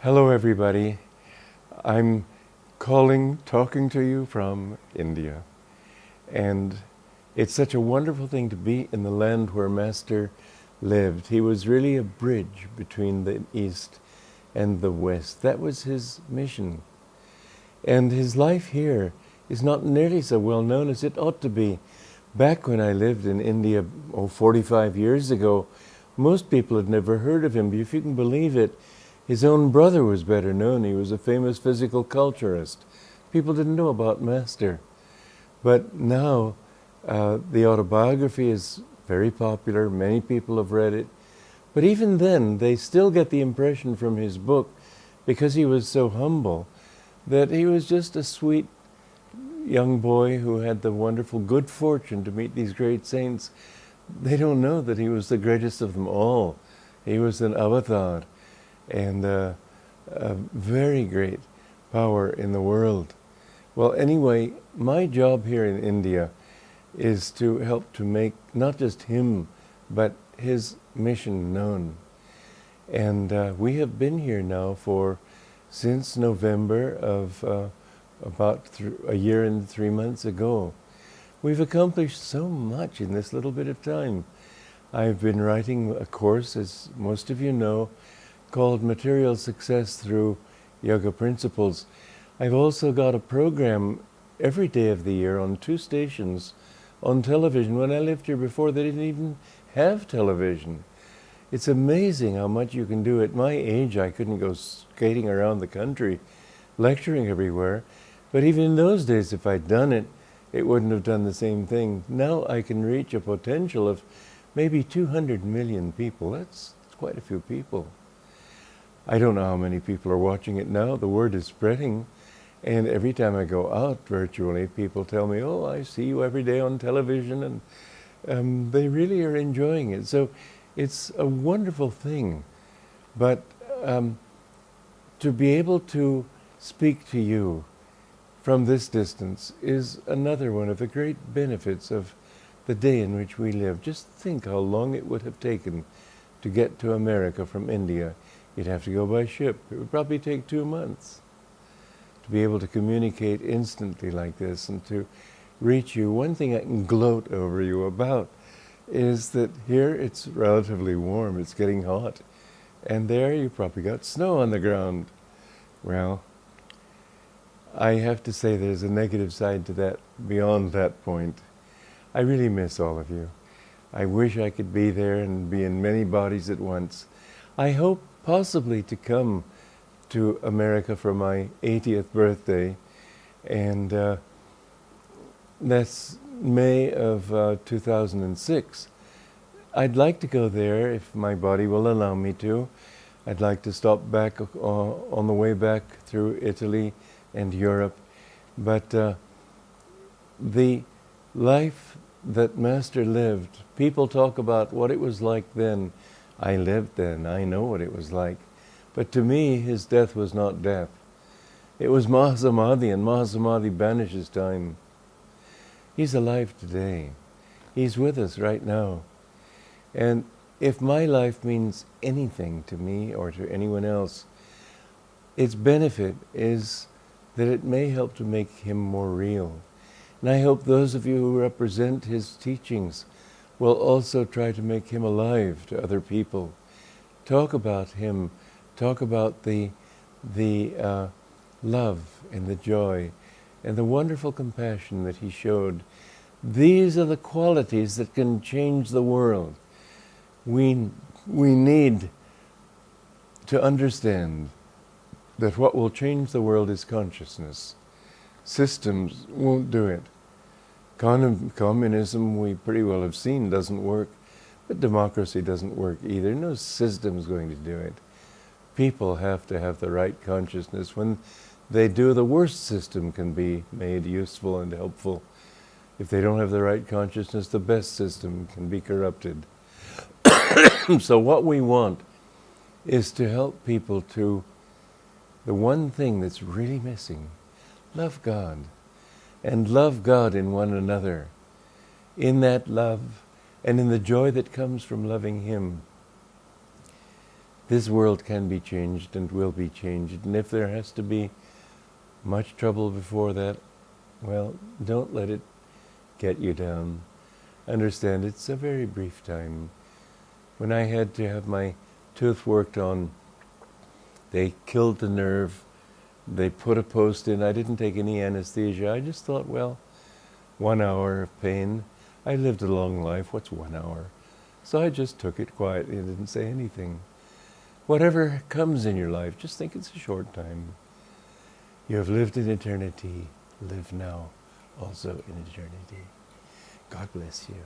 Hello everybody. I'm talking to you from India. And it's such a wonderful thing to be in the land where Master lived. He was really a bridge between the East and the West. That was his mission. And his life here is not nearly so well known as it ought to be. Back when I lived in India, 45 years ago, most people had never heard of him. If you can believe it, his own brother was better known. He was a famous physical culturist. People didn't know about Master. But now, the Autobiography is very popular. Many people have read it. But even then, they still get the impression from his book, because he was so humble, that he was just a sweet young boy who had the wonderful good fortune to meet these great saints. They don't know that he was the greatest of them all. He was an avatar and a very great power in the world. Well, anyway, my job here in India is to help to make not just him, but his mission known. And we have been here now since November of about a year and 3 months ago. We've accomplished so much in this little bit of time. I've been writing a course, as most of you know, called Material Success Through Yoga Principles. I've also got a program every day of the year on 2 stations on television. When I lived here before, they didn't even have television. It's amazing how much you can do. At my age, I couldn't go skating around the country, lecturing everywhere. But even in those days, if I'd done it, it wouldn't have done the same thing. Now I can reach a potential of maybe 200 million people. That's quite a few people. I don't know how many people are watching it now. The word is spreading. And every time I go out virtually, people tell me, oh, I see you every day on television. And they really are enjoying it. So it's a wonderful thing. But to be able to speak to you from this distance is another one of the great benefits of the day in which we live. Just think how long it would have taken to get to America from India. You'd have to go by ship. It would probably take 2 months to be able to communicate instantly like this and to reach you. One thing I can gloat over you about is that here it's relatively warm. It's getting hot. And there you probably got snow on the ground. Well, I have to say there's a negative side to that beyond that point. I really miss all of you. I wish I could be there and be in many bodies at once. I hope possibly to come to America for my 80th birthday, and that's May of 2006. I'd like to go there if my body will allow me to. I'd like to stop back on the way back through Italy and Europe. But the life that Master lived, people talk about what it was like then. I lived then, I know what it was like. But to me, his death was not death. It was Mahasamadhi, and Mahasamadhi banishes time. He's alive today. He's with us right now. And if my life means anything to me or to anyone else, its benefit is that it may help to make him more real. And I hope those of you who represent his teachings will also try to make him alive to other people. Talk about him. Talk about the love and the joy and the wonderful compassion that he showed. These are the qualities that can change the world. We need to understand that what will change the world is consciousness. Systems won't do it. Communism, we pretty well have seen, doesn't work, but democracy doesn't work either. No system's going to do it. People have to have the right consciousness. When they do, the worst system can be made useful and helpful. If they don't have the right consciousness, the best system can be corrupted. So what we want is to help people to the one thing that's really missing: love God. And love God in one another. In that love and in the joy that comes from loving Him, this world can be changed and will be changed. And if there has to be much trouble before that, well, don't let it get you down. Understand it's a very brief time. When I had to have my tooth worked on, they killed the nerve, they put a post in, I didn't take any anesthesia. I just thought, well, 1 hour of pain. I lived a long life, what's 1 hour? So I just took it quietly and didn't say anything. Whatever comes in your life, just think it's a short time. You have lived in eternity, live now also in eternity. God bless you.